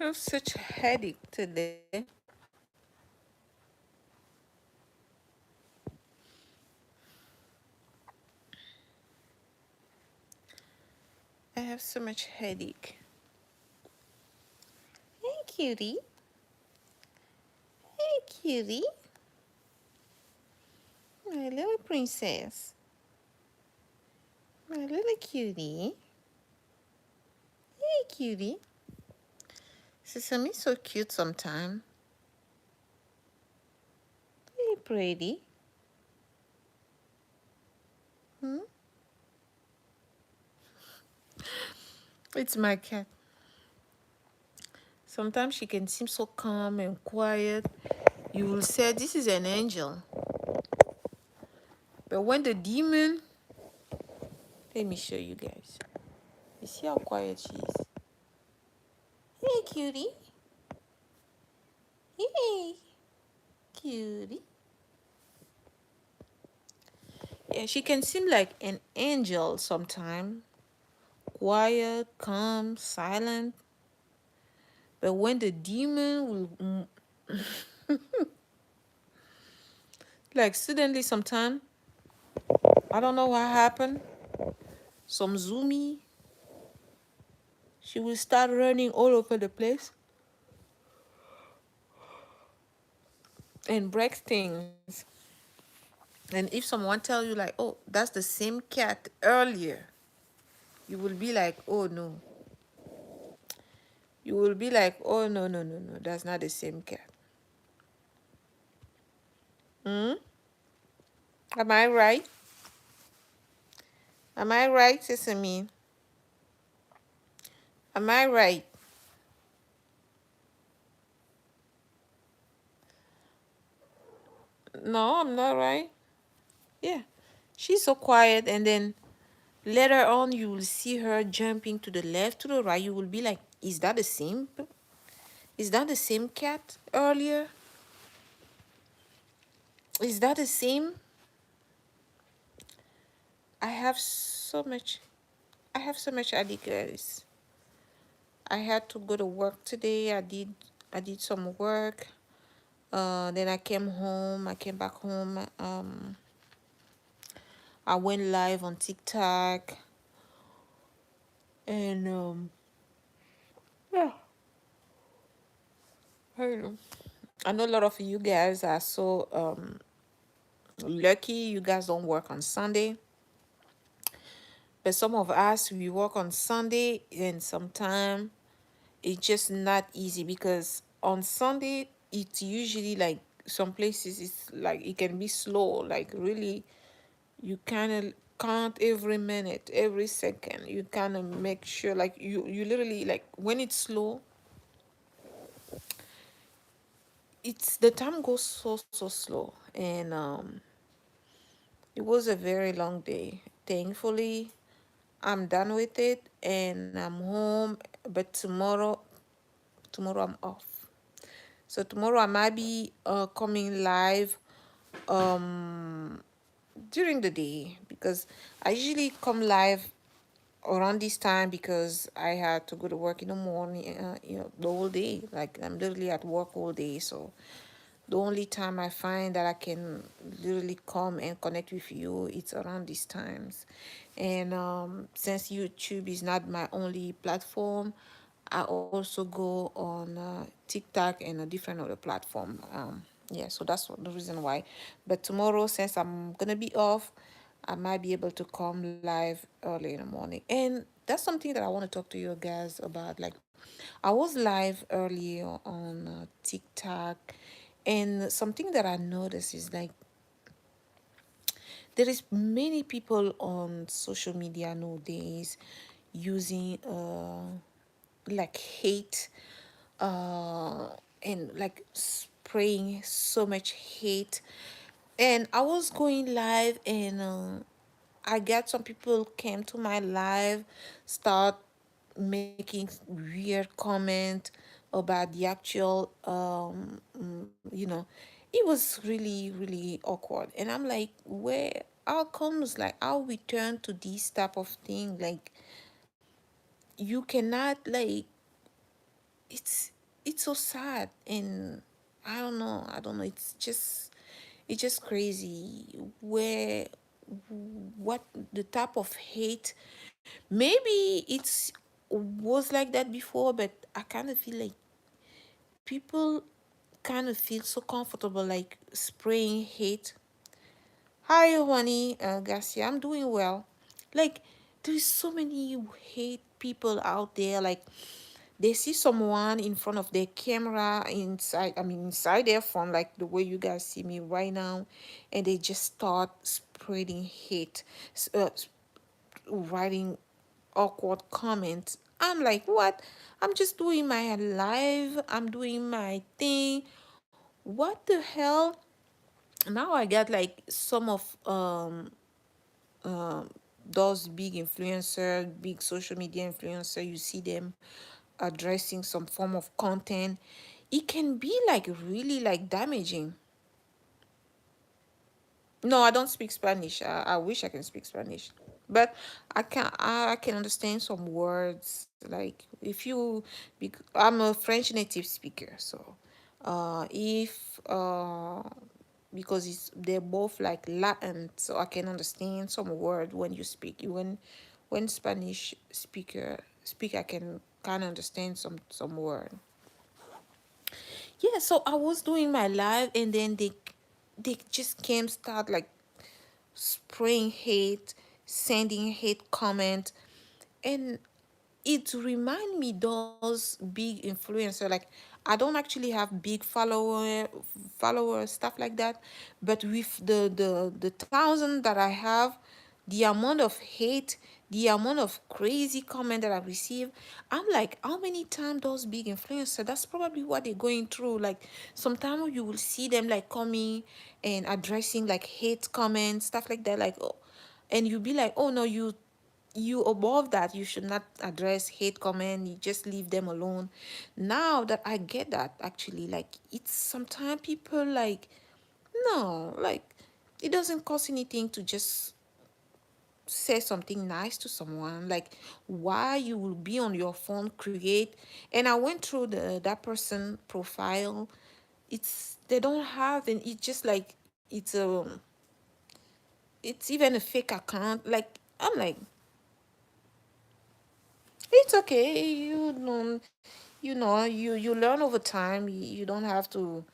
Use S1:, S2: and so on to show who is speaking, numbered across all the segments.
S1: I have such a headache today. I have so much headache. Hey, cutie. Hey, cutie. My little princess. My little cutie. Hey, cutie. Sesame's so cute sometimes. Hey, pretty. Hmm? It's my cat. Sometimes she can seem so calm and quiet. You will say this is an angel. But when the demon, let me show you guys. You see how quiet she is. Hey, cutie. Hey, cutie. Yeah, she can seem like an angel sometimes. Quiet, calm, silent. But when the demon will, like suddenly sometime, I don't know what happened. Some zoomy. She will start running all over the place and break things. And if someone tell you like, oh, that's the same cat earlier, you will be like, oh no. You will be like, oh no, no, no, no, that's not the same cat. Hmm? Am I right? Am I right, Sesame? Am I right? No, I'm not right. Yeah. She's so quiet, and then later on you will see her jumping to the left, to the right. You will be like, is that the same? Is that the same cat earlier? Is that the same? I have so much I have so much headache, guys. I had to go to work today. I did some work. Then I came home. I came back home. I went live on TikTok, and yeah, I don't know. I know a lot of you guys are so lucky. You guys don't work on Sunday, but some of us we work on Sunday, and sometimes it's just not easy because on Sunday it's usually like some places it's like it can be slow, like really you kind of count every minute, every second. You kind of make sure like you literally like when it's slow, it's the time goes so slow. And it was a very long day. Thankfully I'm done with it and I'm home, but tomorrow I'm off. So tomorrow I might be coming live um during the day because I usually come live around this time because I had to go to work in the morning, the whole day. Like I'm literally at work all day, so the only time I find that I can literally come and connect with you, it's around these times. And since YouTube is not my only platform, I also go on TikTok and a different other platform. Yeah, so that's the reason why. But tomorrow, since I'm gonna be off, I might be able to come live early in the morning. And that's something that I want to talk to you guys about. Like, I was live earlier on TikTok, and something that I noticed is like there is many people on social media nowadays using like hate uh and like spraying so much hate. And I was going live, and I got some people came to my live, start making weird comment about the actual it was really awkward. And I'm like, where how comes, like how we turn to this type of thing? Like you cannot like it's it's so sad. And I don't know, it's just crazy where what the type of hate. Maybe it's was like that before, but I kind of feel like people kind of feel so comfortable like spraying hate. Hi, honey, Garcia, I'm doing well. Like, there's so many hate people out there. Like, they see someone in front of their camera, inside their phone, like the way you guys see me right now, and they just start spreading hate, writing awkward comments. I'm like, what? I'm just doing my live. I'm doing my thing. What the hell? Now I got like some of um those big influencer, big social media influencer. You see them addressing some form of content. It can be like really like damaging. No, I don't speak Spanish. I wish I can speak Spanish, but I can understand some words. Like if you, I'm a French native speaker, so if because they're both like Latin, so I can understand some word when you speak. When Spanish speak, I can kind of understand some word. Yeah, so I was doing my live, and then they just came start like spraying hate, sending hate comment, and it remind me those big influencer. Like, I don't actually have big followers, stuff like that, but with the thousand that I have, the amount of hate, the amount of crazy comment that I receive, I'm like, how many times those big influencers, that's probably what they're going through. Like, sometimes you will see them like coming and addressing like hate comments, stuff like that, like, oh, and you'll be like, oh no, you above that, you should not address hate comment, you just leave them alone. Now that I get that, actually, like, it's sometimes people like, no, like, it doesn't cost anything to just say something nice to someone. Like, why you will be on your phone, create. And I went through that person profile. It's, they don't have, and it's just like, it's even a fake account. Like, I'm like, it's okay. You learn over time. You don't have to,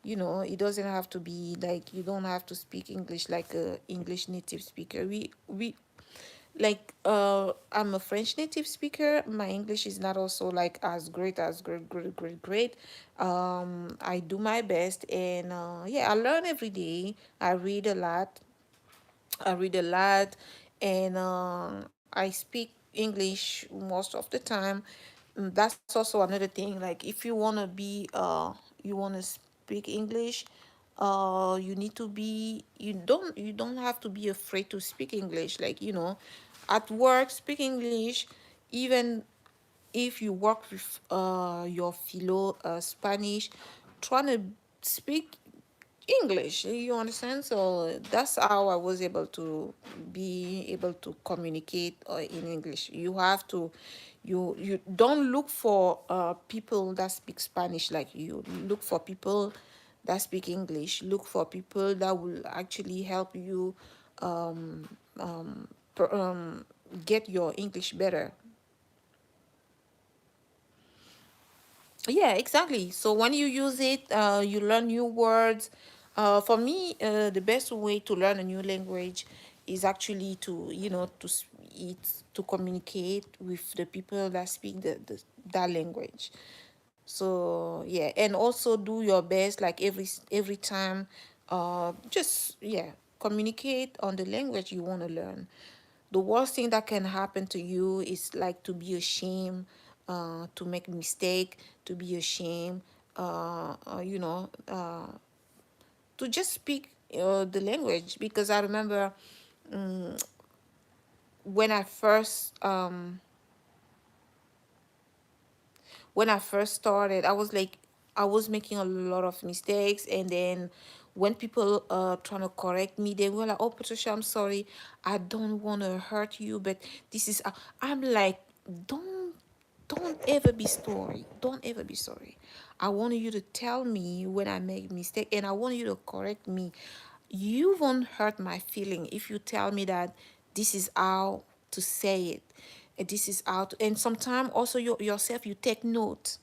S1: it doesn't have to be like, you don't have to speak English like a English native speaker. We like, I'm a French native speaker. My English is not also like as great as great. I do my best, and yeah, I learn every day. I read a lot, and I speak English most of the time. That's also another thing. Like, if you wanna be, you wanna speak English, you need to be. You don't have to be afraid to speak English. Like, at work, speak English, even if you work with your fellow Spanish, trying to speak English, you understand? So that's how I was able to be able to communicate in English. You have to, you don't look for people that speak Spanish like you. Look for people that speak English. Look for people that will actually help you um, um, get your English better. Yeah, exactly. So when you use it, you learn new words. For me, the best way to learn a new language is actually to, to communicate with the people that speak that language. So yeah, and also do your best, like every time, just, yeah, communicate on the language you want to learn. The worst thing that can happen to you is like to be ashamed, to make mistake, to be ashamed, to just speak the language. Because I remember, um, when I first started, I was like, I was making a lot of mistakes, and then when people trying to correct me, they were like, "Oh, Patricia, I'm sorry, I don't want to hurt you, but this is," I'm like, don't don't ever be sorry. Don't ever be sorry. I want you to tell me when I make mistake, and I want you to correct me. You won't hurt my feeling if you tell me that this is how to say it, and this is how to, and sometimes also yourself you take note.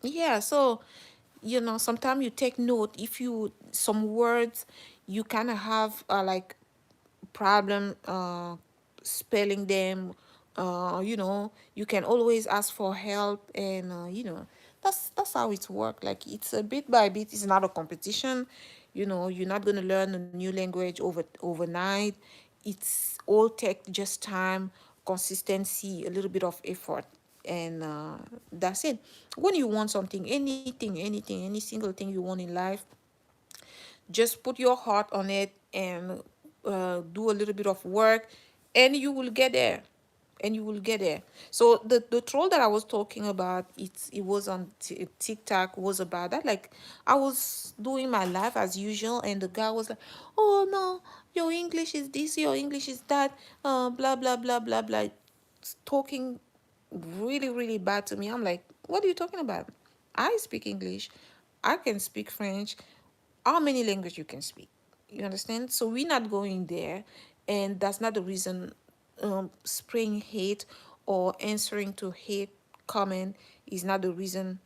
S1: Yeah, so sometimes you take note if you some words you kind of have like problem spelling them. You can always ask for help, and that's how it's work. Like, it's a bit by bit. It's not a competition. You're not going to learn a new language overnight. It's all take just time, consistency, a little bit of effort, and that's it. When you want something, anything, any single thing you want in life, just put your heart on it, and do a little bit of work, and you will get there. So the troll that I was talking about, it was on TikTok, was about that. Like, I was doing my life as usual, and the guy was like, "Oh no, your English is this, your English is that, blah blah blah blah blah," talking really really bad to me. I'm like, "What are you talking about? I speak English. I can speak French. How many language you can speak? You understand? So we're not going there, and that's not the reason. Spraying hate or answering to hate comment is not the reason.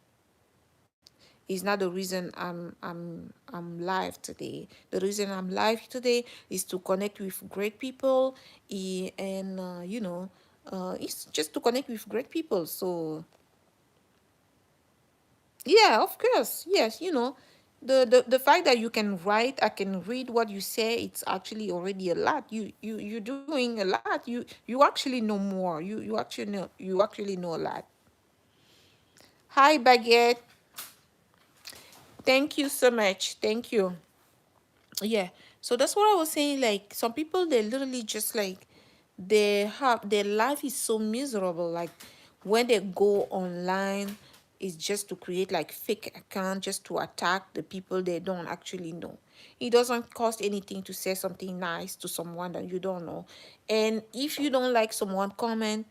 S1: I'm live today. The reason I'm live today is to connect with great people, and it's just to connect with great people. So yeah, of course. Yes, the fact that you can write, I can read what you say, it's actually already a lot. You're doing a lot. You actually know more. You actually know a lot. Hi, Baguette. Thank you so much. Thank you. Yeah. So that's what I was saying. Like, some people, they literally just like, they have their life is so miserable. Like, when they go online, it's just to create like fake account, just to attack the people they don't actually know. It doesn't cost anything to say something nice to someone that you don't know. And if you don't like someone comment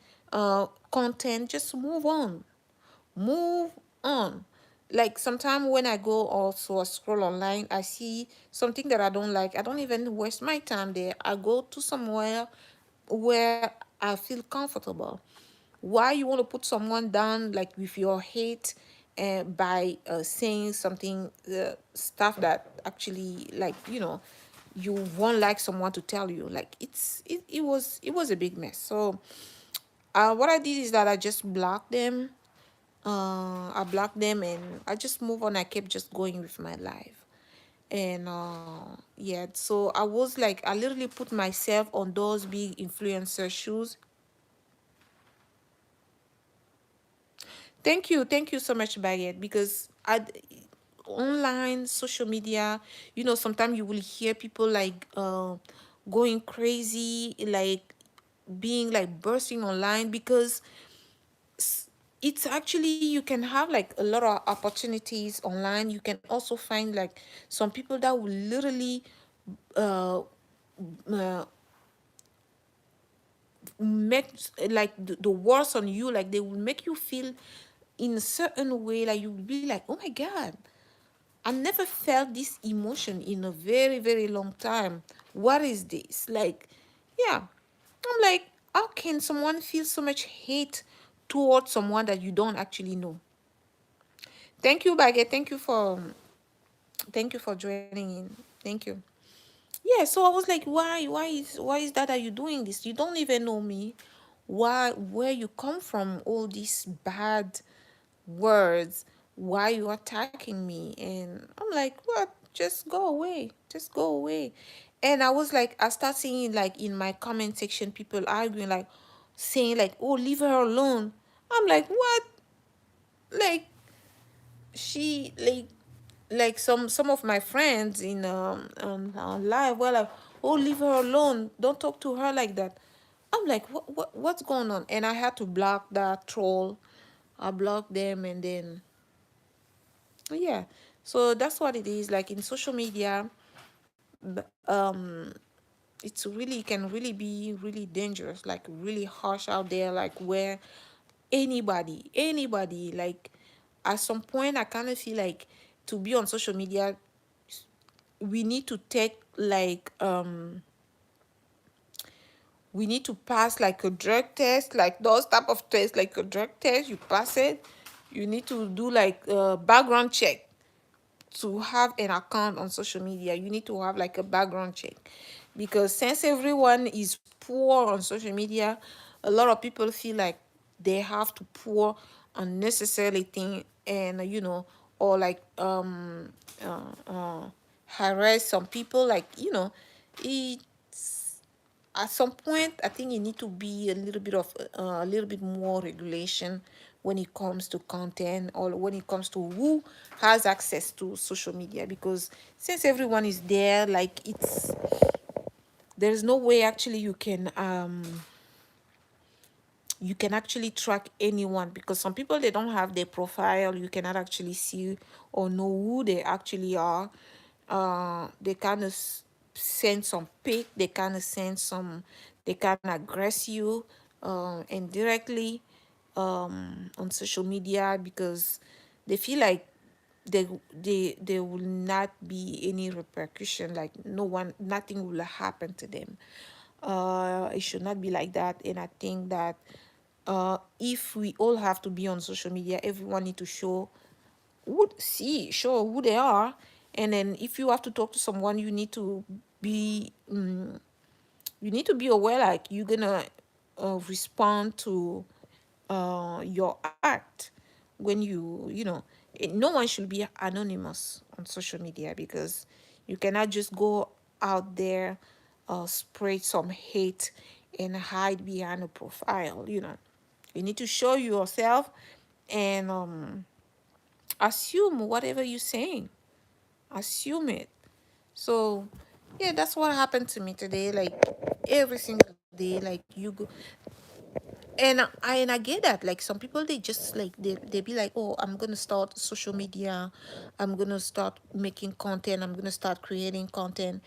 S1: content, just move on. Like, sometimes when I go also scroll online, I see something that I don't like. I don't even waste my time there. I go to somewhere where I feel comfortable. Why you want to put someone down, like, with your hate, by saying something, stuff that actually, like, you won't like someone to tell you. Like, it was a big mess. So what I did is that I just blocked them. I blocked them, and I just move on. I kept just going with my life. And yeah, so I was like, I literally put myself on those big influencer shoes. Thank you so much, Baguette, because online social media, sometimes you will hear people like going crazy, like being like bursting online, because it's actually, you can have like a lot of opportunities online. You can also find like some people that will literally uh, uh make like the worst on you. Like, they will make you feel in a certain way, like you'll be like, oh my god, I never felt this emotion in a very very long time. What is this? Like, yeah, I'm like, how can someone feel so much hate towards someone that you don't actually know? Thank you, Baguette. Thank you for joining in. Thank you. Yeah, so I was like, why is that you doing this? You don't even know me. Where you come from, all these bad words, why you attacking me? And I'm like, what? Just go away. Just go away. And I was like, I start seeing like in my comment section, people arguing, like saying like, oh, leave her alone. I'm like, what? Like, she like some of my friends in on live were like, oh, leave her alone, don't talk to her like that. I'm like, what's going on? And I had to block that troll. I blocked them, and then yeah. So that's what it is. Like, in social media, it's really, it can really be really dangerous, like really harsh out there, like where anybody, like at some point I kind of feel like to be on social media, we need to take like we need to pass like a drug test, like those type of tests, like a drug test, you pass it, you need to do like a background check to have an account on social media. You need to have like a background check, because since everyone is poor on social media, a lot of people feel like they have to pour unnecessary thing, and or like harass some people, like it at some point I think you need to be a little bit more regulation when it comes to content, or when it comes to who has access to social media, because since everyone is there, like there's no way actually you can actually track anyone, because some people, they don't have their profile, you cannot actually see or know who they actually are. They kind of send some pic, they kind of send some, they kind of aggress you indirectly on social media, because they feel like there will not be any repercussion, like no one, nothing will happen to them. It should not be like that. And I think that if we all have to be on social media, everyone need to show who they are. And then if you have to talk to someone, be you need to be aware, like you're gonna respond to your act when no one should be anonymous on social media, because you cannot just go out there, spread some hate and hide behind a profile. You need to show yourself, and assume whatever you're saying, assume it. So yeah, that's what happened to me today, like every single day, like you go. And I get that, like some people, they just like they be like, oh, I'm gonna start social media, I'm gonna start making content, I'm gonna start creating content,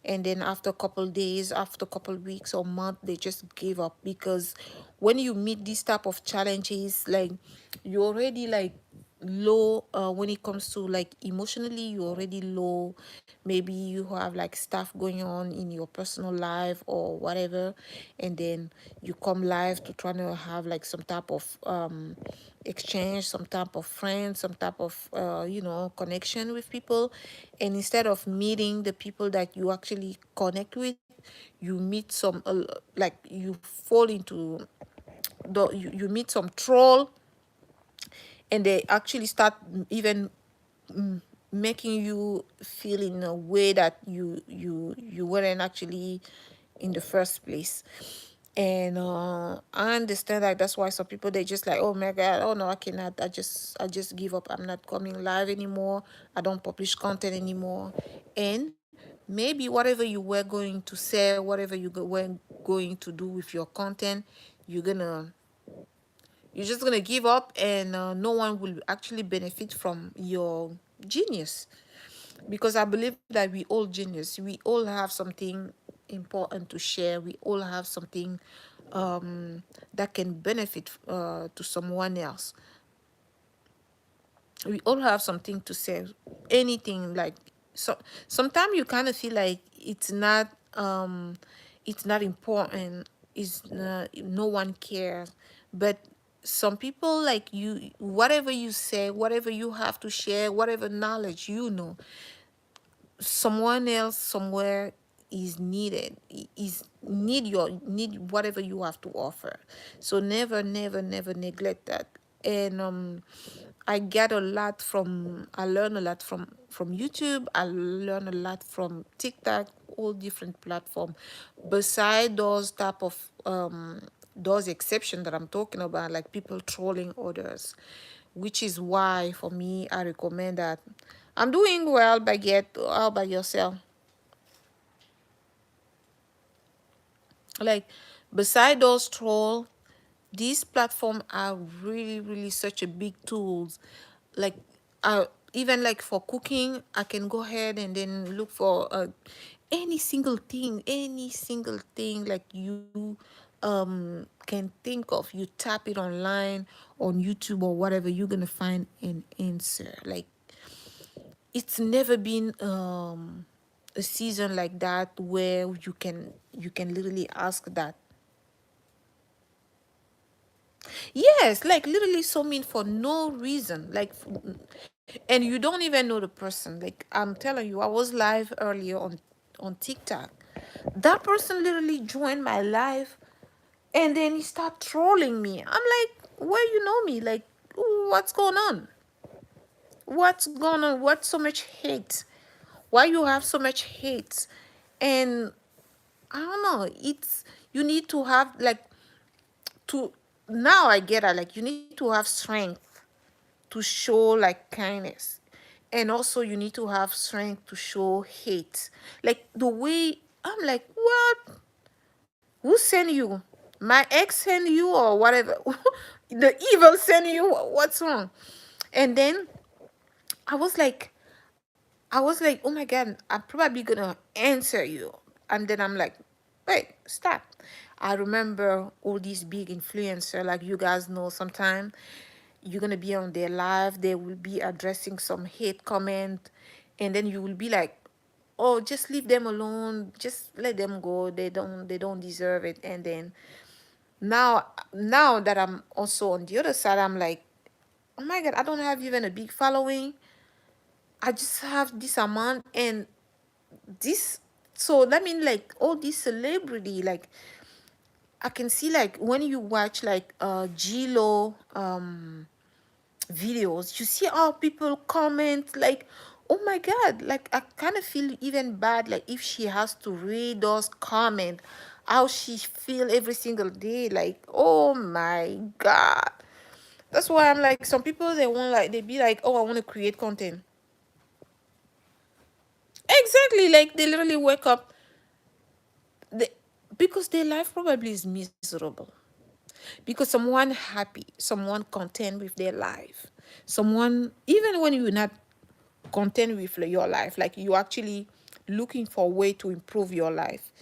S1: and then after a couple days, after a couple weeks or month, they just give up, because when you meet these type of challenges, like you already like low, when it comes to like emotionally, you already low. Maybe you have like stuff going on in your personal life or whatever, and then you come live to try to have like some type of exchange, some type of friends, some type of connection with people. And instead of meeting the people that you actually connect with, you meet some like you fall into you meet some troll, and they actually start even making you feel in a way that you weren't actually in the first place. And I understand that that's why some people, they just like, oh my god, oh no, I cannot, I just give up, I'm not coming live anymore, I don't publish content anymore. And maybe whatever you were going to say, whatever were going to do with your content, you're gonna you're just gonna give up, and no one will actually benefit from your genius. Because I believe that we all genius, we all have something important to share, we all have something that can benefit to someone else. We all have something to say, anything, like, so sometimes you kind of feel like it's not important, it's not, no one cares. But some people, like, you, whatever you say, whatever you have to share, whatever knowledge, someone else somewhere is needed, is need whatever you have to offer. So never, never, never neglect that. And I learn a lot from YouTube, I learn a lot from TikTok, all different platform. Beside those type of those exceptions that I'm talking about, like people trolling others, which is why for me I recommend that. I'm doing well, Baguette. How about yourself? Like, beside those troll, these platforms are really, really such a big tools. Like, even like for cooking, I can go ahead and then look for any single thing like you can think of, you tap it online on YouTube or whatever, you're gonna find an answer. Like it's never been a season like that where you can literally ask that. Yes, like literally so mean for no reason. Like and you don't even know the person. Like I'm telling you, I was live earlier on TikTok. That person literally joined my live and then he start trolling me. I'm like, where you know me? Like what's going on? What's going on? What's so much hate? Why you have so much hate? And I don't know. It's you need to have like to now I get it. Like you need to have strength to show like kindness, and also you need to have strength to show hate. Like the way I'm like, what? Who sent you? My ex sent you or whatever? The evil sent you? What's wrong? And then I was like, oh my God, I'm probably gonna answer you. And then I'm like, wait, stop. I remember all these big influencers, like you guys know, sometimes you're gonna be on their live, they will be addressing some hate comment, and then you will be like, oh, just leave them alone, just let them go. They don't deserve it. And then now that I'm also on the other side, I'm like, oh my God, I don't have even a big following. I just have this amount and this. So that means like all this celebrity, like I can see like when you watch like Gilo videos, you see how people comment like, oh my God, like I kind of feel even bad like if she has to read those comment, how she feel every single day, like oh my God. That's why I'm like, some people they want like they be like, oh, I want to create content. Exactly, like they literally wake up, they, because their life probably is miserable. Because someone happy, someone content with their life, someone even when you're not content with your life, like you actually looking for a way to improve your life,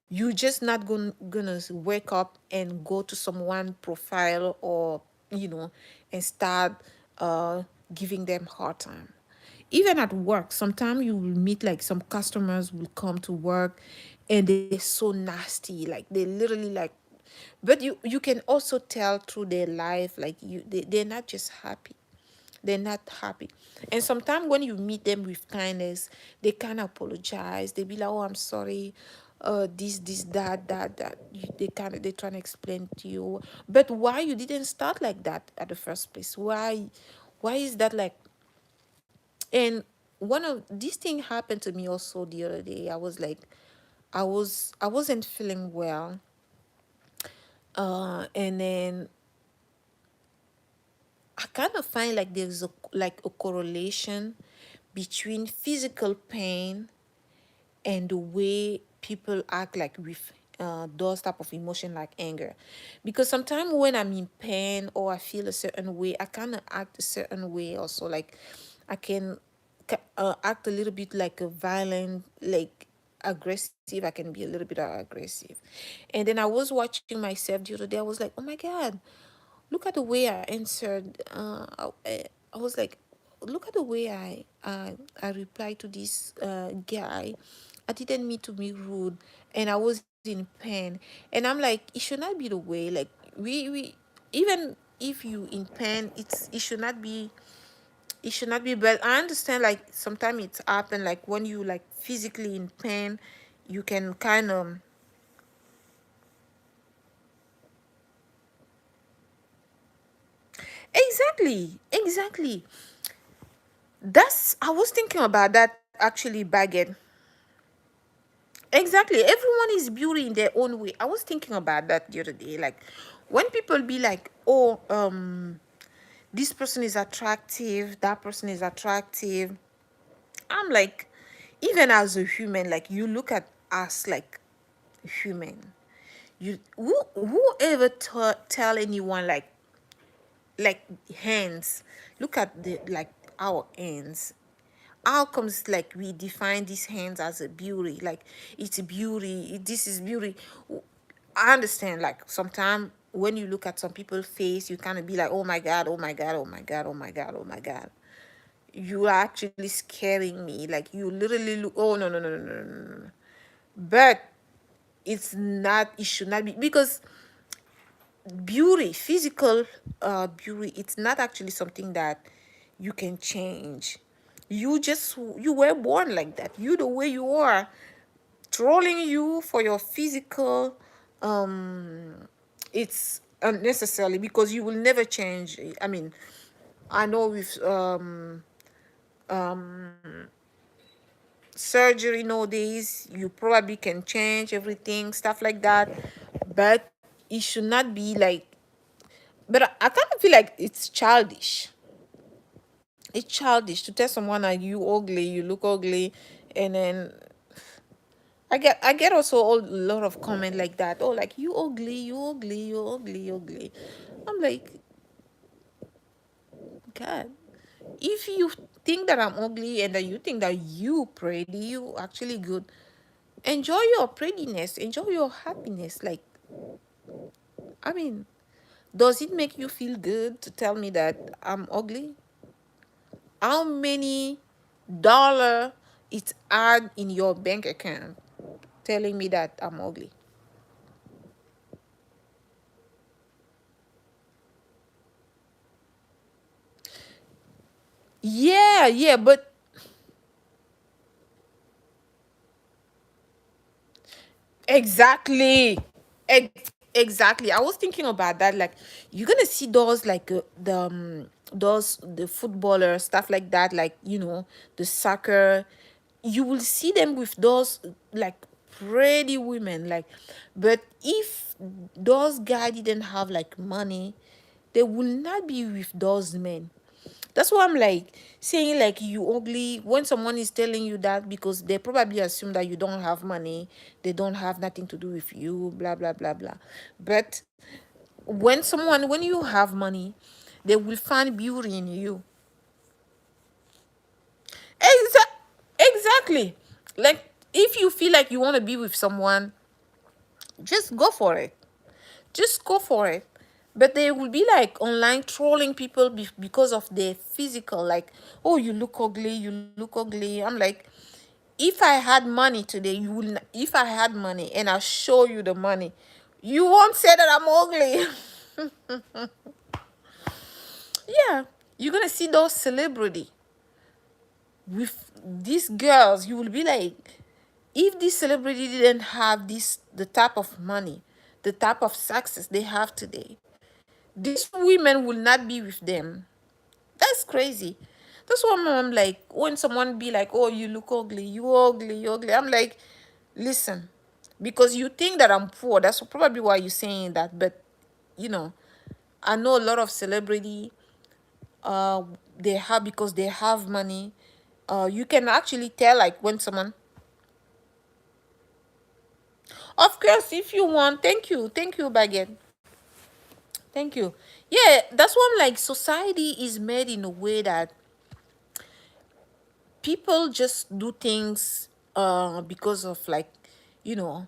S1: you just not gonna wake up and go to someone profile or and start uh giving them hard time. Even at work, sometimes you will meet like some customers will come to work and they're so nasty, like they literally like, but you can also tell through their life like they're not just happy, they're not happy. And sometimes when you meet them with kindness, they kind of apologize. They be like, oh, I'm sorry, this that they kind of they trying to explain to you, but why you didn't start like that at the first place? Why is that like? And one of these thing happened to me also the other day. I was like, I wasn't feeling well, and then I kind of find like there's a correlation between physical pain and the way people act like with those type of emotion like anger. Because sometimes when I'm in pain or I feel a certain way, I kind of act a certain way also. Like I can act a little bit like a violent, like aggressive. I can be a little bit aggressive. And then I was watching myself the other day. I was like, oh my God, look at the way I answered. I was like, look at the way I replied to this guy. I didn't mean to be rude, and I was in pain. And I'm like, it should not be the way. Like we even if you in pain, it should not be. It should not be. But I understand like sometimes it's happen like when you like physically in pain, you can kind of. Exactly. That's I was thinking about that actually, Baguette. Exactly. Everyone is beauty in their own way. I was thinking about that the other day. Like when people be like, oh, this person is attractive, that person is attractive. I'm like, even as a human, like you look at us like human. Whoever tell anyone like hands, look at the like our hands. How comes like we define these hands as a beauty? Like it's a beauty. This is beauty. I understand. Like sometimes when you look at some people's face, you kind of be like, oh my god, oh my god, oh my god, oh my god, oh my god. You are actually scaring me. Like you literally look. Oh no no no no no no no. No. But it's not. It should not be because beauty, physical beauty, it's not actually something that you can change. You were born like that. You the way you are. Trolling you for your physical, it's unnecessarily because you will never change. I mean, I know with surgery nowadays, you probably can change everything, stuff like that, but it should not be like. But I kind of feel like it's childish. It's childish to tell someone that you ugly, you look ugly, and then I get also a lot of comment like that. Oh, like you ugly, you ugly, you ugly, you ugly. I'm like, God, if you think that I'm ugly and that you think that you pretty, you actually good, enjoy your prettiness, enjoy your happiness. Like, I mean, does it make you feel good to tell me that I'm ugly? How many dollar it's add in your bank account telling me that I'm ugly? Yeah, yeah, but exactly. Exactly. I was thinking about that. Like, you're gonna see those like those the footballer stuff like that. Like the soccer. You will see them with those like pretty women. Like, but if those guy didn't have like money, they will not be with those men. That's why I'm like saying like you ugly when someone is telling you that because they probably assume that you don't have money, they don't have nothing to do with you, blah blah blah blah. But when you have money, they will find beauty in you. Exactly. Like if you feel like you want to be with someone, just go for it. Just go for it. But they will be like online trolling people because of their physical, like, oh, you look ugly, you look ugly. I'm like, if I had money today, you will. If I had money and I show you the money, you won't say that I'm ugly. Yeah, you're gonna see those celebrity with these girls. You will be like, if this celebrity didn't have the type of money, the type of success they have today, these women will not be with them. That's crazy. That's why I'm like, when someone be like, oh, you look ugly, you ugly, you ugly. I'm like, listen, because you think that I'm poor. That's probably why you're saying that. But, you know, I know a lot of celebrity, uh, they have, because they have money. You can actually tell, like, when someone, of course, if you want, thank you, Baguette. Thank you. Yeah, that's why I'm like, society is made in a way that people just do things because of like you know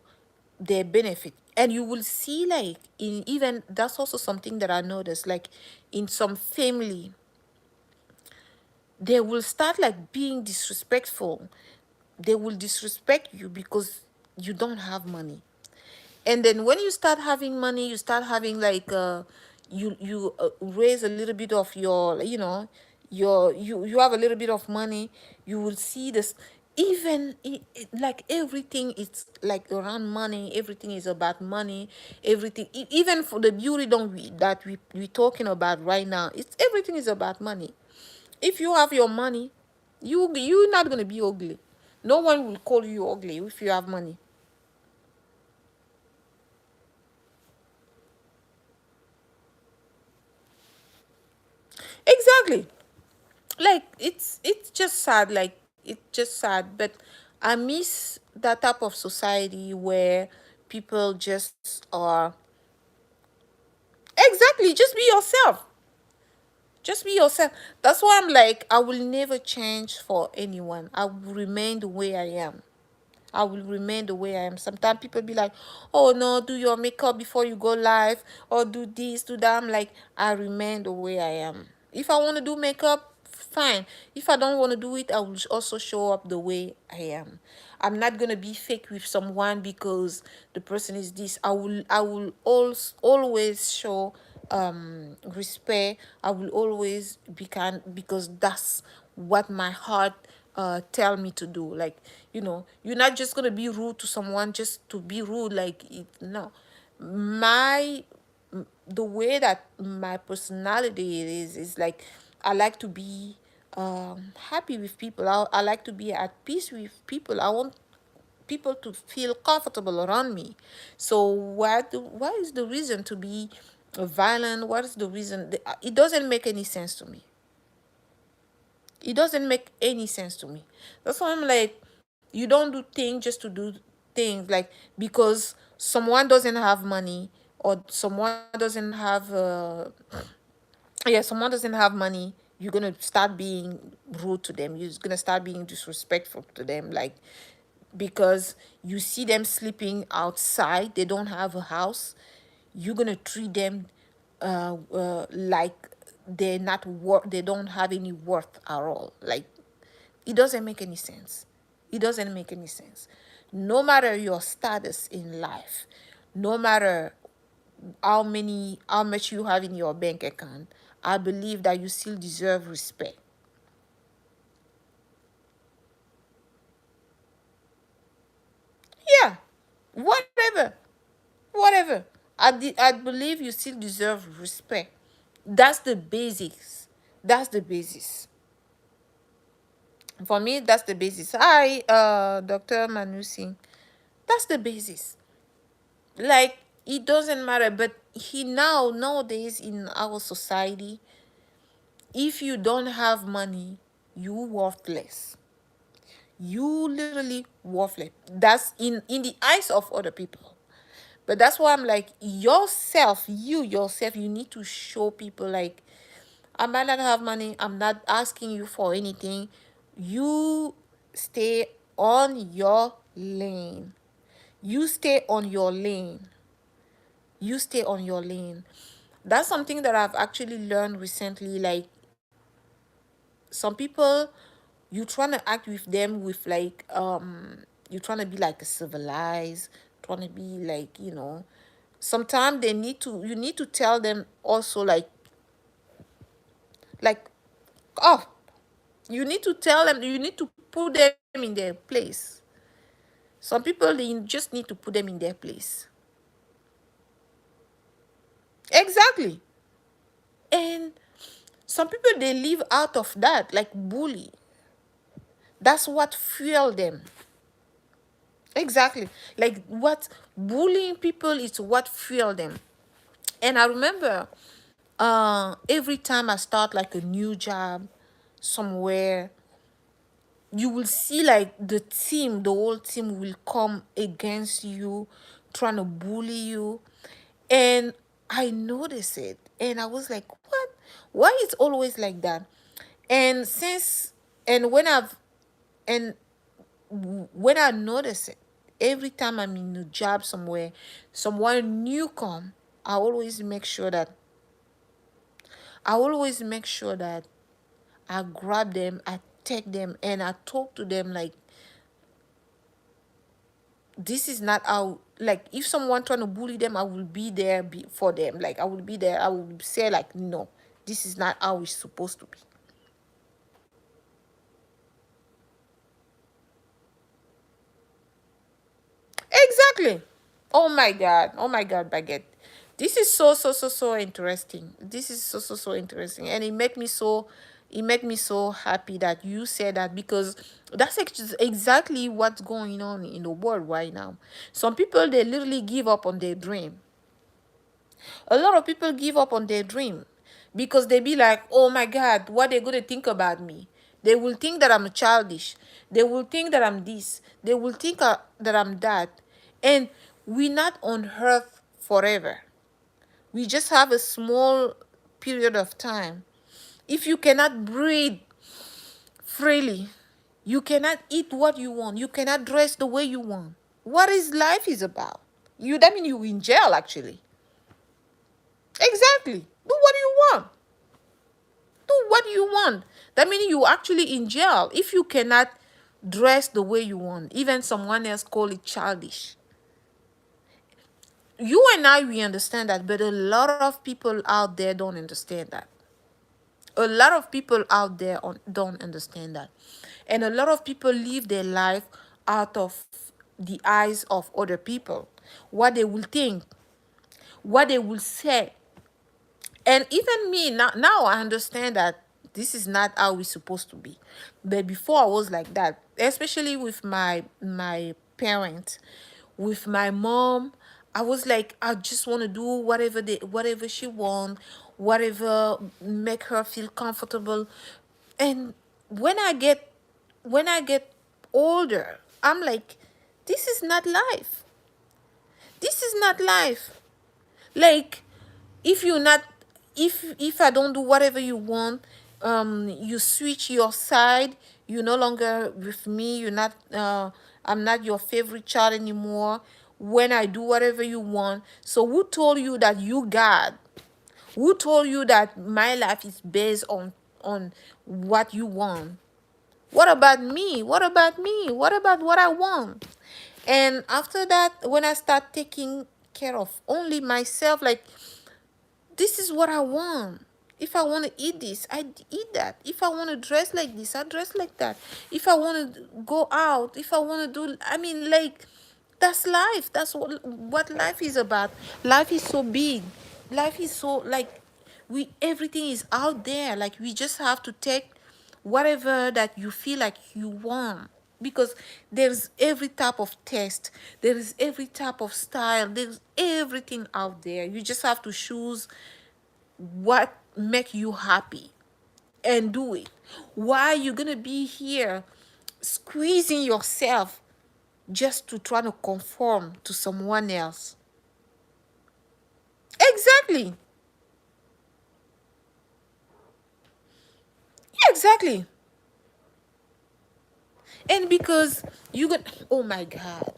S1: their benefit. And you will see like in, even that's also something that I noticed, like in some family, they will start like being disrespectful. They will disrespect you because you don't have money. And then when you start having money, you start having like you raise a little bit of your, you have a little bit of money. You will see this. Even like everything is like around money. Everything is about money. Everything, even for the beauty don't that we talking about right now, it's everything is about money. If you have your money, you're not gonna be ugly. No one will call you ugly if you have money. Exactly. Like it's just sad. Like it's just sad. But I miss that type of society where people just are exactly, just be yourself. Just be yourself. That's why I'm like, I will never change for anyone. I will remain the way I am. I will remain the way I am. Sometimes people be like, oh no, do your makeup before you go live, or do this, do that. I'm like, I remain the way I am. If I want to do makeup, fine. If I don't want to do it, I will also show up the way I am. I'm not gonna be fake with someone because the person is this. I will always show respect. I will always be kind, because that's what my heart tell me to do. Like, you're not just gonna be rude to someone just to be rude. Like, no. My The way that my personality is like, I like to be happy with people. I like to be at peace with people. I want people to feel comfortable around me. So what is the reason to be violent? What is the reason? It doesn't make any sense to me. It doesn't make any sense to me. That's why I'm like, you don't do things just to do things, like because someone doesn't have money, or someone doesn't have yeah, someone doesn't have money, you're gonna start being rude to them. You're gonna start being disrespectful to them, like because you see them sleeping outside, they don't have a house, you're gonna treat them like they don't have any worth at all. Like, it doesn't make any sense. It doesn't make any sense. No matter your status in life, no matter how much you have in your bank account, I believe that you still deserve respect. Yeah, whatever, whatever. I believe you still deserve respect. That's the basics. That's the basis. For me, that's the basis. Hi, Dr. Manusi. That's the basis. Like, it doesn't matter, but nowadays in our society, if you don't have money, you worthless. You literally worthless. That's in the eyes of other people. But that's why I'm like, yourself, you need to show people like, I might not have money, I'm not asking you for anything. You stay on your lane. You stay on your lane. You stay on your lane. That's something that I've actually learned recently. Like, some people, you trying to act with them with like you're trying to be like a civilized, trying to be like, sometimes you need to tell them also, like oh, you need to tell them, you need to put them in their place. Some people, they just need to put them in their place. Exactly. And some people, they live out of that, like bully. That's what fuel them. Exactly. Like, what bullying people is what fuel them. And I remember every time I start like a new job somewhere, you will see like the whole team will come against you, trying to bully you. And I noticed it. And I was like, what? Why it's always like that? And since and and when I notice it, every time I'm in a job somewhere, someone new come, I always make sure that I always make sure that I grab them, I take them, and I talk to them like, this is not how. Like, if someone trying to bully them, I will be there for them. Like, I will be there. I will say like, no, this is not how it's supposed to be. Exactly. Oh my God. Oh my God, Baguette. This is so interesting. This is so interesting. And it made me so happy that you said that, because that's exactly what's going on in the world right now. Some people, they literally give up on their dream. A lot of people give up on their dream because they be like, oh my God, what they going to think about me? They will think that I'm childish. They will think that I'm this. They will think that I'm that. And we're not on earth forever. We just have a small period of time. if you cannot breathe freely, you cannot eat what you want, you cannot dress the way you want, what is life is about? You, that means you in jail actually. Exactly. Do what you want. Do what you want. That means you actually in jail if you cannot dress the way you want. Even someone else call it childish. You and I, we understand that, but a lot of people out there don't understand that. A lot of people out there don't understand that. And a lot of people live their life out of the eyes of other people. What they will think, what they will say. And even me, now I understand that this is not how we're supposed to be. But before I was like that, especially with my parents, with my mom. I was like, I just want to do whatever she want, whatever make her feel comfortable. And when I get when I get older, I'm like, this is not life. This is not life. Like, if you're not, if I don't do whatever you want, you switch your side, you're no longer with me, you're not, I'm not your favorite child anymore when I do whatever you want. So who told you that you God? Who told you that my life is based on what you want? What about me? What about me? What about what I want? And after that, when I start taking care of only myself, like, this is what I want. If I want to eat this, I eat that. If I want to dress like this, I dress like that. If I want to go out, if I want to do, I mean, like, that's life. That's what life is about. Life is so big. Life is so, like, we everything is out there. Like, we just have to take whatever that you feel like you want, because there's every type of taste, there is every type of style, there's everything out there. You just have to choose what make you happy and do it. Why you gonna be here squeezing yourself just to try to conform to someone else? Exactly. Exactly. And because you got, oh my God.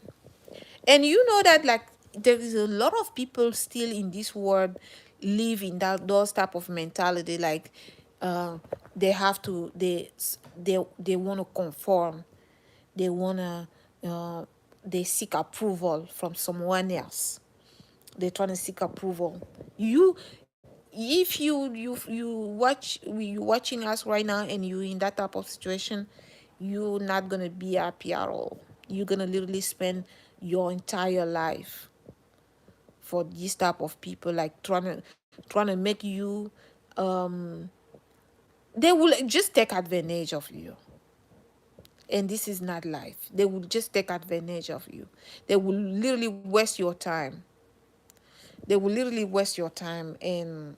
S1: And you know that, like, there is a lot of people still in this world live in that those type of mentality, like, uh they have to, they want to conform, they want to, they seek approval from someone else. They're trying to seek approval. You, if you watching us right now and you in that type of situation, you're not gonna be happy at all. You're gonna literally spend your entire life for this type of people, like, trying to make you, um they will just take advantage of you. And this is not life. They will just take advantage of you. They will literally waste your time. They will literally waste your time. And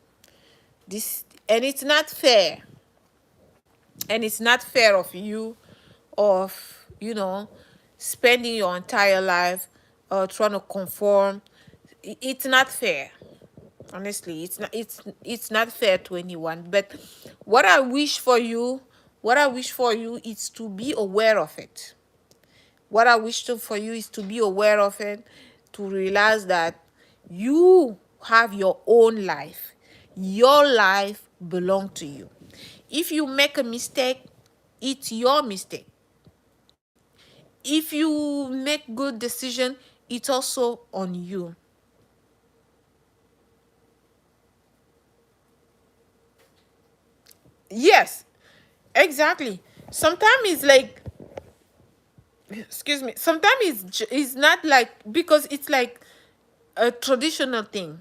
S1: this, and it's not fair. And it's not fair of you, of, spending your entire life, trying to conform. It's not fair. Honestly, it's not fair to anyone. But what I wish for you, is to be aware of it. What I wish for you is to be aware of it, to realize that you have your own life. Your life belongs to you. If you make a mistake, it's your mistake. If you make good decision, it's also on you. Yes, exactly. Sometimes it's like, excuse me, sometimes it's not like, because it's like a traditional thing.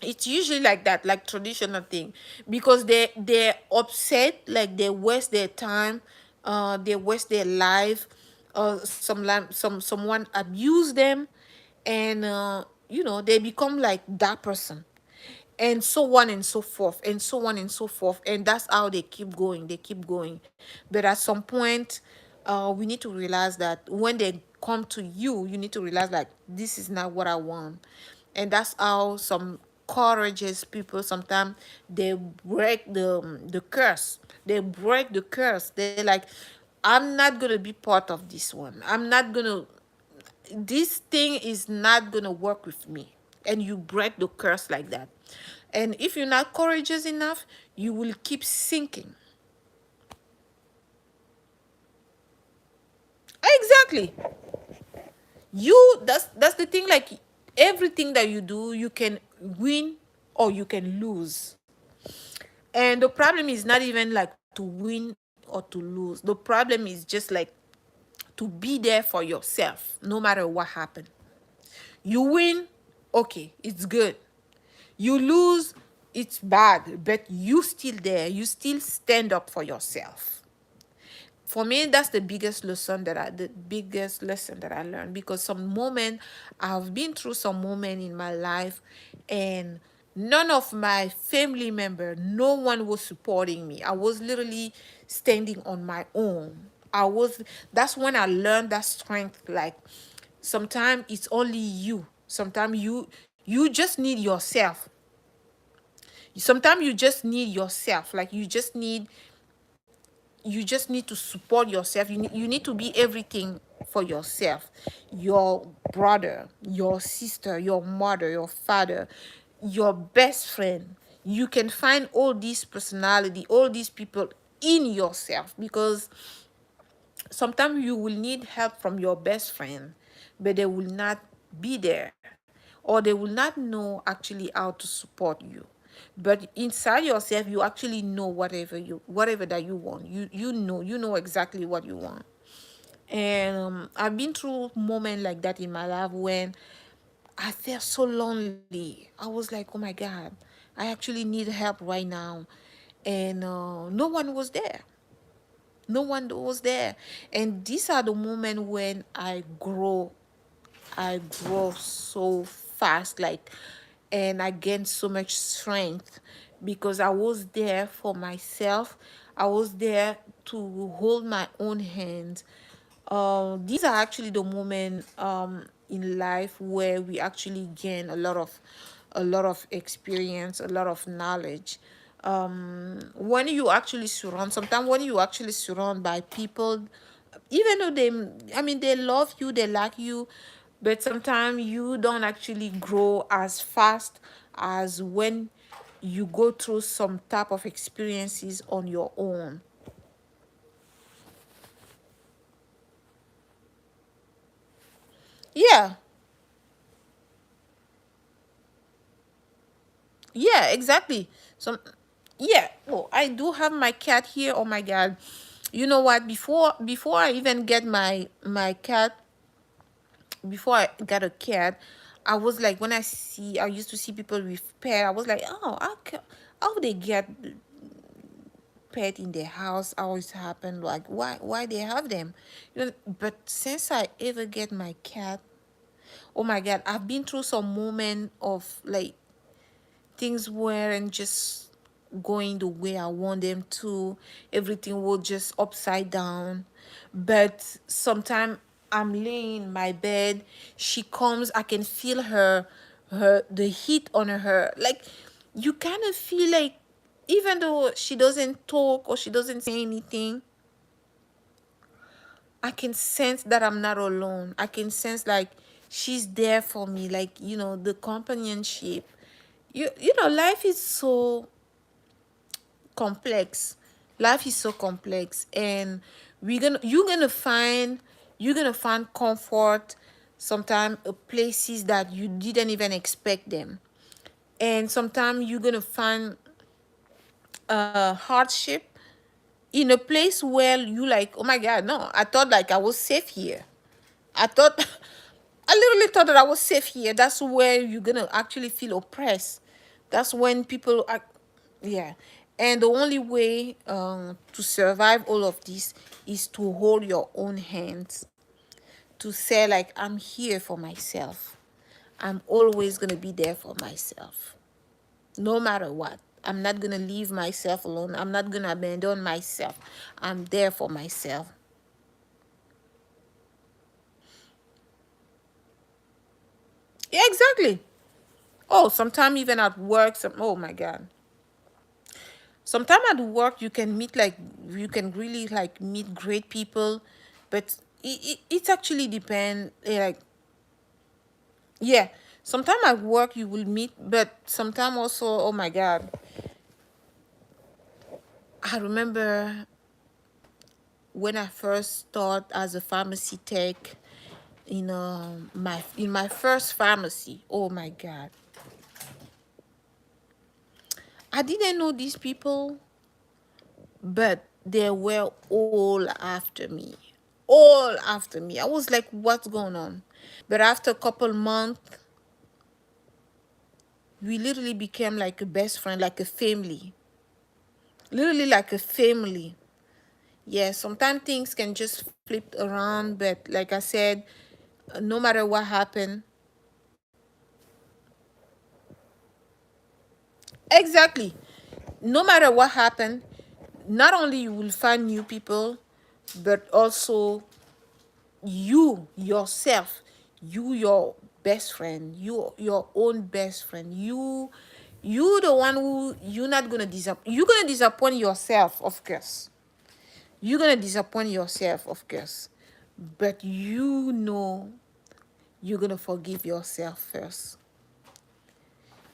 S1: It's usually like that, like traditional thing, because they're upset, like they waste their time, they waste their life, someone abuse them, and they become like that person, and so on and so forth, and so on and so forth, and that's how they keep going, but at some point, we need to realize that when they come to you, you need to realize, like, this is not what I want. And that's how encourages people, sometimes they break the curse. They break the curse. They're like, I'm not gonna be part of this one. I'm not gonna, this thing is not gonna work with me. And you break the curse like that. And if you're not courageous enough, you will keep sinking. Exactly. That's the thing, like everything that you do, you can win or you can lose. And the problem is not even like to win or to lose. The problem is just like to be there for yourself no matter what happened. You win, okay, it's good. You lose, it's bad, but you still there. You still stand up for yourself. For me, that's the biggest lesson that I learned, because some moment I've been through some moment in my life, and none of my family member, no one was supporting me. I was literally standing on my own. That's when I learned that strength. Like, sometimes it's only you. Sometimes you just need yourself. Sometimes you just need yourself. Like, you just need to support yourself. You need to be everything for yourself. Your brother, your sister, your mother, your father, your best friend. You can find all these personality, all these people in yourself, because sometimes you will need help from your best friend, but they will not be there, or they will not know actually how to support you. But inside yourself, you actually know whatever that you want. You know exactly what you want. And I've been through moments like that in my life when I felt so lonely. I was like, oh my God, I actually need help right now. And no one was there. No one was there. And these are the moments when I grow so fast, like, and I gain so much strength, because I was there for myself. I was there to hold my own hand. These are actually the moments in life where we actually gain a lot of experience, a lot of knowledge. When you actually surround, sometimes when you actually surround by people, even though they love you, they like you, but sometimes you don't actually grow as fast as when you go through some type of experiences on your own. Yeah, yeah, exactly. Some, yeah. Oh, I do have my cat here. Oh my God. You know what? Before I even get my cat, before I got a cat, I was like, I used to see people with pet. I was like, oh, how they get pet in their house? Always happen. Like, why they have them? But since I ever get my cat, oh my God, I've been through some moment of like things weren't just going the way I want them to. Everything was just upside down. But sometimes I'm laying in my bed, she comes, I can feel the heat on her. Like, you kind of feel like, even though she doesn't talk or she doesn't say anything, I can sense that I'm not alone. I can sense like she's there for me. Like, the companionship. Life is so complex. Life is so complex, and you're gonna find comfort sometimes places that you didn't even expect them. And sometimes you're gonna find hardship in a place where you like, oh my God, no, I thought like I was safe here. I thought I literally thought that I was safe here. That's where you're gonna actually feel oppressed. That's when people are, yeah. And the only way to survive all of this is to hold your own hands, to say like, I'm here for myself. I'm always gonna be there for myself, no matter what. I'm not gonna leave myself alone. I'm not gonna abandon myself. I'm there for myself. Yeah, exactly. Oh, sometime even at work, oh my God. Sometime at work you can meet like, you can really like meet great people, but it actually depend, like, yeah. Sometime at work you will meet, but sometime also, oh my God. I remember when I first started as a pharmacy tech in my first pharmacy. Oh my God, I didn't know these people, but they were all after me, all after me. I was like, what's going on? But after a couple months, we literally became like a best friend, like a family, literally like a family. Yeah, sometimes things can just flip around, but like I said, no matter what happened, exactly, no matter what happened, not only you will find new people, but also you yourself, you your best friend, you your own best friend, you the one who you're not gonna disappoint. You're gonna disappoint yourself, of course. You're gonna disappoint yourself, of course, but you know you're gonna forgive yourself first.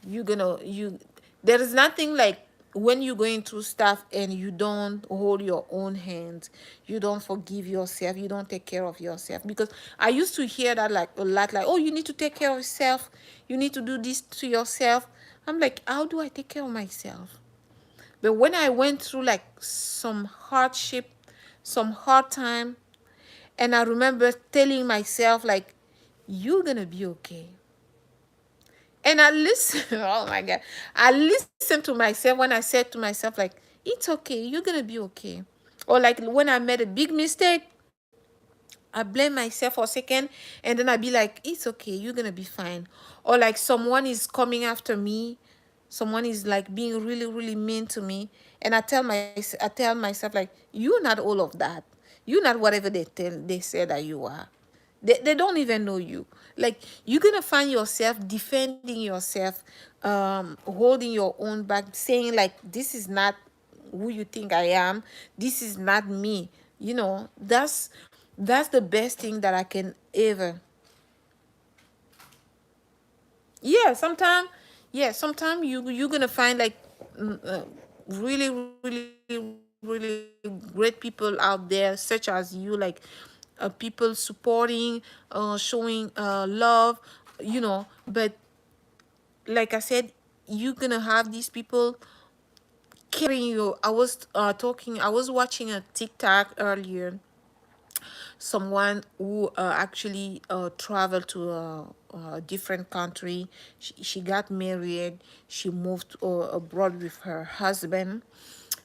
S1: You're gonna you There is nothing like when you're going through stuff and you don't hold your own hand, you don't forgive yourself, you don't take care of yourself. Because I used to hear that like a lot, like, oh, you need to take care of yourself, you need to do this to yourself. I'm like, how do I take care of myself? But when I went through like some hardship, some hard time, and I remember telling myself like, you're gonna be okay. And I listen, oh my God. I listened to myself when I said to myself, like, it's okay, you're gonna be okay. Or like when I made a big mistake, I blame myself for a second and then I be like, it's okay, you're gonna be fine. Or like someone is coming after me, someone is like being really, really mean to me, and I tell myself like, you're not all of that. You're not whatever they say that you are. They don't even know you. Like, you're gonna find yourself defending yourself, holding your own back, saying like, this is not who you think I am, this is not me. That's the best thing that I can ever. Yeah sometimes you're gonna find like, really, really great people out there, such as you, like, people supporting, showing love, but like I said, you're gonna have these people carrying you. I was watching a TikTok earlier, someone who actually traveled to a different country. She got married, she moved abroad with her husband.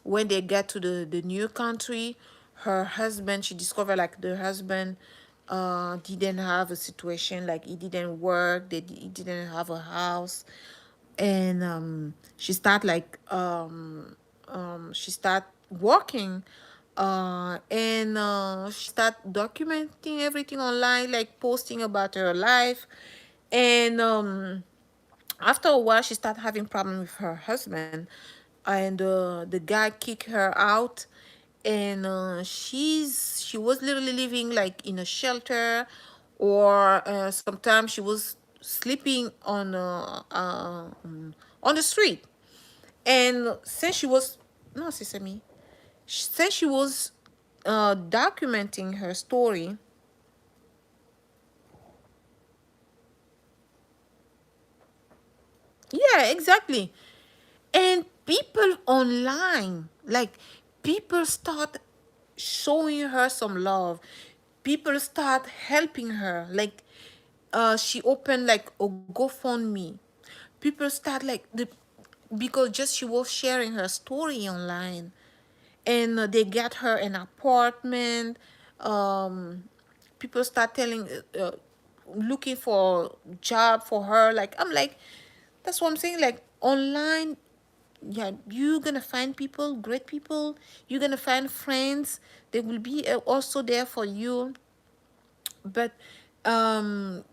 S1: When they got to the new country, her husband, she discovered like the husband didn't have a situation, like he didn't work, he didn't have a house. And she start working, and she start documenting everything online, like posting about her life. And after a while she started having problem with her husband, and the guy kicked her out. And she was literally living like in a shelter, or sometimes she was sleeping on the street. And since she was no sesame since she was documenting her story. Yeah, exactly. And people online, like, people start showing her some love. People start helping her. Like, she opened like a GoFundMe. People start like the because just she was sharing her story online, and they got her an apartment. Um, People start looking for job for her. Like, I'm like, that's what I'm saying. Like, online, yeah, you're gonna find people, great people. You're gonna find friends. They will be also there for you. But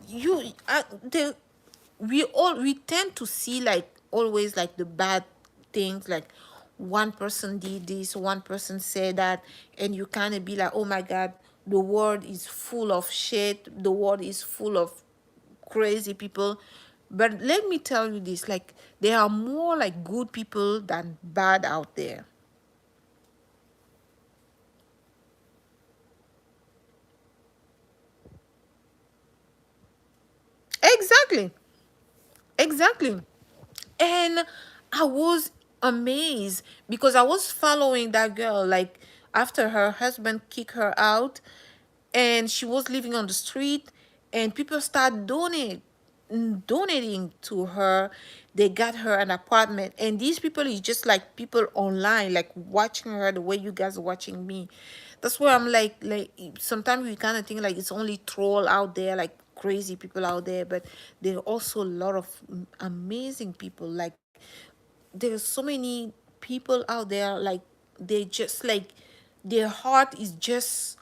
S1: you, we tend to see like always like the bad things, like one person did this, one person said that, and you kind of be like, oh my god, the world is full of shit, the world is full of crazy people. But let me tell you this, like there are more like good people than bad out there. Exactly. Exactly. And I was amazed because I was following that girl like after her husband kicked her out, and she was living on the street, and people start donating to her. They got her an apartment, and these people is just like people online like watching her the way you guys are watching me. That's where I'm like sometimes we kind of think like it's only troll out there, like crazy people out there, but there are also a lot of amazing people. Like there's so many people out there, like they just like their heart is just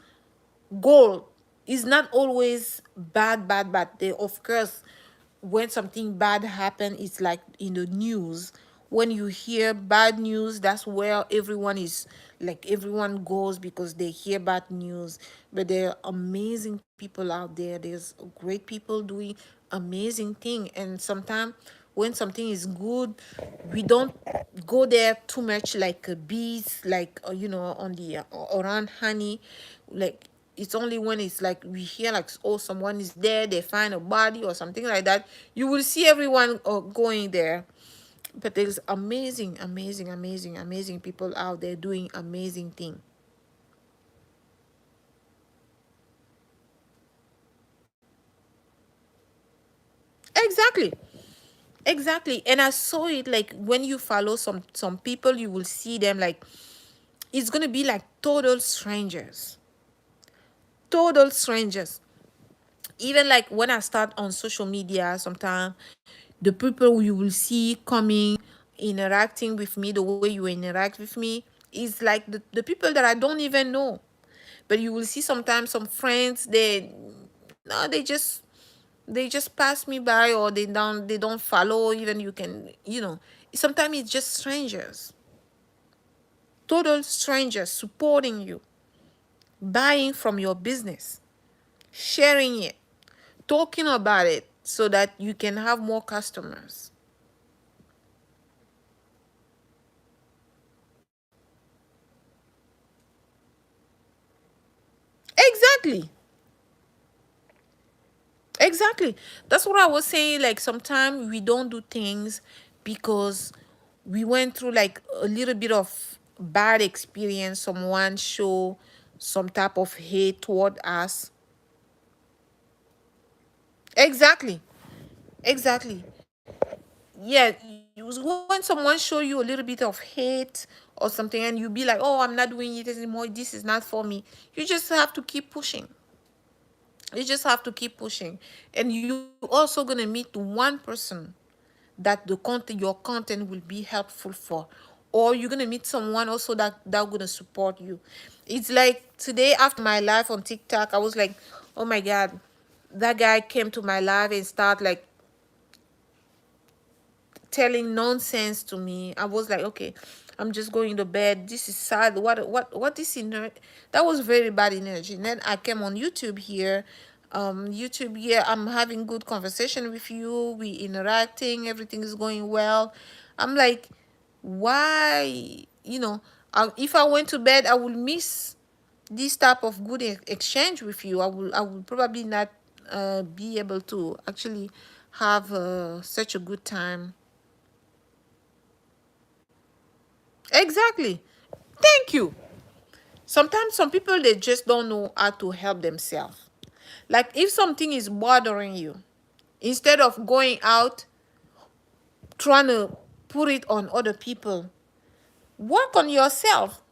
S1: goal. Is not always bad. They, of course, when something bad happen, it's like in the news. When you hear bad news, that's where everyone is, like everyone goes because they hear bad news. But there are amazing people out there. There's great people doing amazing thing, and sometimes when something is good, we don't go there too much like bees, like on the around honey, like it's only when it's like we hear like, oh, someone is there, they find a body or something like that, you will see everyone going there. But there's amazing people out there doing amazing thing. Exactly. Exactly. And I saw it like when you follow some people, you will see them like it's gonna be like total strangers. Total strangers. Even like when I start on social media, sometimes the people you will see coming, interacting with me the way you interact with me is like the people that I don't even know. But you will see sometimes some friends, they no, they just pass me by, or they don't follow even. You can, sometimes it's just strangers, total strangers supporting you, buying from your business, sharing it, talking about it so that you can have more customers. Exactly. Exactly. That's what I was saying. Like sometimes we don't do things because we went through like a little bit of bad experience. Someone show some type of hate toward us. Exactly. Exactly. Yeah. When someone show you a little bit of hate or something, and you be like, oh, I'm not doing it anymore. This is not for me. You just have to keep pushing. You just have to keep pushing. And you also gonna meet one person that the content your content will be helpful for, or you're gonna meet someone also that gonna support you. It's like today after my live on TikTok, I was like, oh my god, that guy came to my live and start like telling nonsense to me. I was like, okay, I'm just going to bed. This is sad. What is in there? That was very bad energy. And then I came on YouTube here. YouTube here, I'm having good conversation with you. We interacting. Everything is going well. I'm like, why? If I went to bed, I would miss this type of good exchange with you. I will probably not be able to actually have such a good time. Exactly. Thank you. Sometimes some people they just don't know how to help themselves. Like if something is bothering you, instead of going out trying to put it on other people, work on yourself.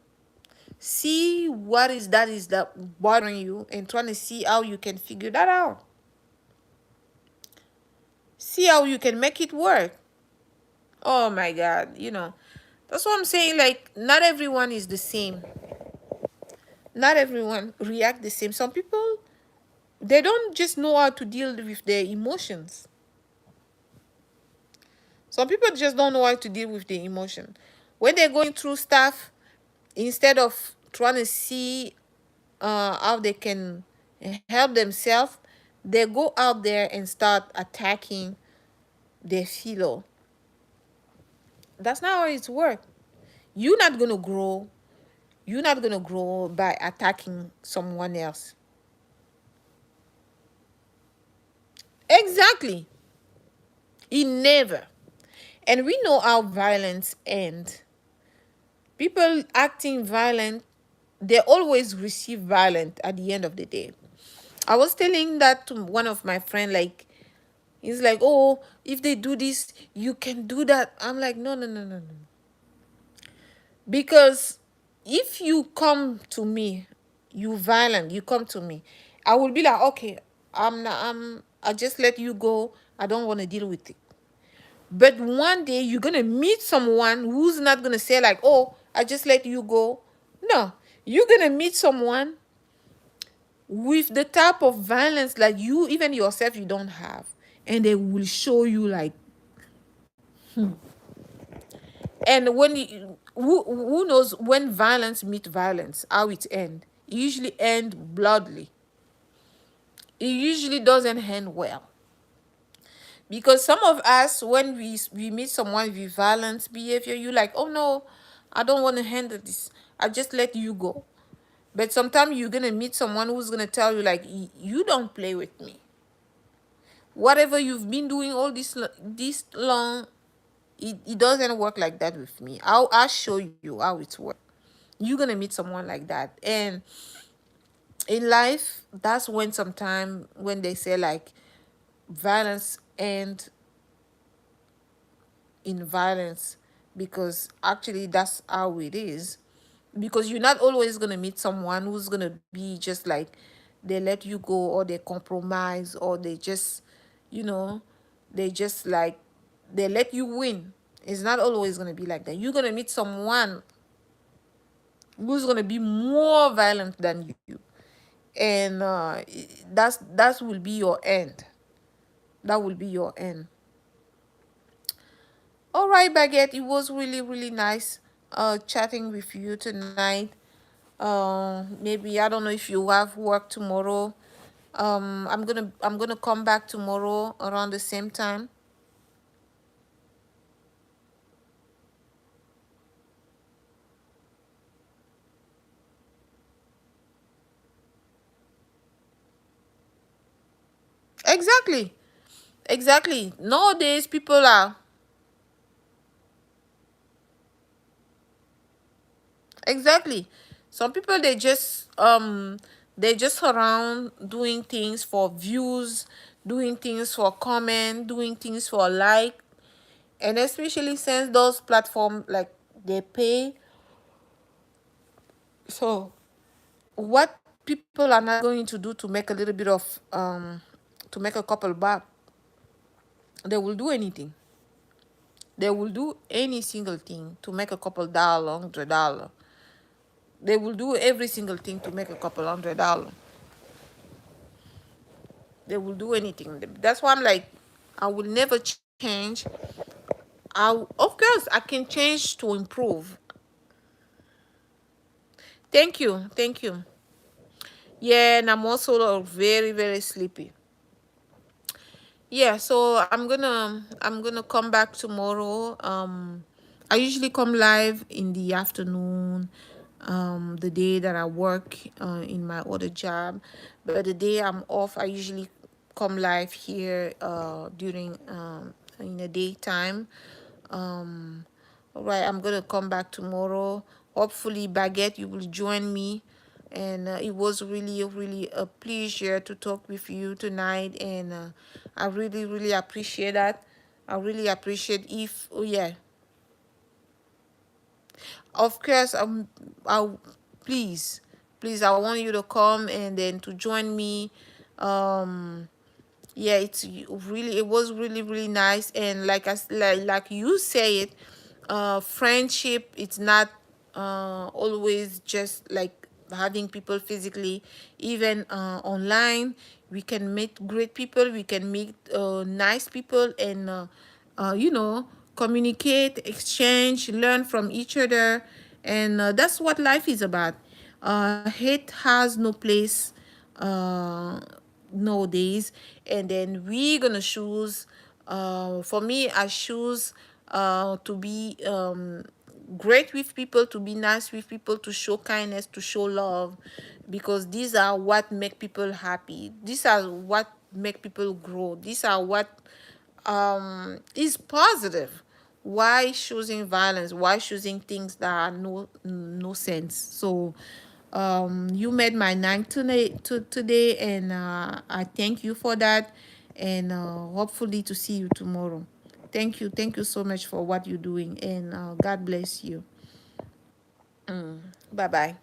S1: See what is that bothering you and trying to see how you can figure that out. See how you can make it work. Oh my god, That's what I'm saying. Like not everyone is the same. Not everyone react the same. Some people they don't just know how to deal with their emotions. Some people just don't know how to deal with the emotion. When they're going through stuff, instead of trying to see how they can help themselves, they go out there and start attacking their fellow. That's not how it's work. You're not gonna grow. You're not gonna grow by attacking someone else. Exactly. It never. And we know how violence ends. People acting violent, they always receive violence at the end of the day. I was telling that to one of my friend, like, he's like, oh, if they do this, you can do that. I'm like, no, no, no, no, no. Because if you come to me, you violent, you come to me, I will be like, okay, I just let you go. I don't want to deal with it. But one day you're gonna meet someone who's not gonna say like, oh, I just let you go. No, you're gonna meet someone with the type of violence like you even yourself you don't have, and they will show you like, and when you, who knows when violence meet violence, how it end? It usually end bloodily. It usually doesn't end well. Because some of us, when we meet someone with violent behavior, you like, oh no, I don't want to handle this. I just let you go. But sometimes you're gonna meet someone who's gonna tell you like, you don't play with me. Whatever you've been doing all this long, it doesn't work like that with me. I'll show you how it works. You're gonna meet someone like that. And in life, that's when sometimes when they say like violence and in violence, because actually that's how it is. Because you're not always going to meet someone who's going to be just like they let you go, or they compromise, or they just, you know, they just like they let you win. It's not always going to be like that. You're going to meet someone who's going to be more violent than you, and that will be your end. That will be your end. All right, Baguette, it was really, really nice chatting with you tonight. Maybe I don't know if you have work tomorrow. I'm gonna come back tomorrow around the same time. Exactly. Exactly. Nowadays people are exactly. Some people they just around doing things for views, doing things for comment, doing things for like, and especially since those platforms like they pay. So what people are not going to do to make a little bit of to make a couple buck, they will do anything. They will do any single thing to make a couple dollar, $100. They will do every single thing to make a couple $100. They will do anything. That's why I'm like, I will never change. Of course I can change to improve. Thank you, thank you. Yeah, and I'm also very, very sleepy. Yeah, so I'm gonna come back tomorrow. I usually come live in the afternoon, the day that I work in my other job. But the day I'm off, I usually come live here during in the daytime. Um, all right, I'm gonna come back tomorrow. Hopefully, Baguette, you will join me. And it was really, really a pleasure to talk with you tonight. And I really, really appreciate that. I really appreciate if, oh yeah, of course, please, please, I want you to come and then to join me. Um, yeah, it was really, really nice. And like you say it, friendship, it's not always just like having people physically. Even online we can meet great people, we can meet nice people, and you know, communicate, exchange, learn from each other, and that's what life is about. Hate has no place uh, nowadays, and then we're gonna choose. For me, I choose to be great with people, to be nice with people, to show kindness, to show love, because these are what make people happy. These are what make people grow. These are what is positive. Why choosing violence? Why choosing things that are no sense? So you made my night today, and I thank you for that, and hopefully to see you tomorrow. Thank you so much for what you're doing, and God bless you. Bye bye.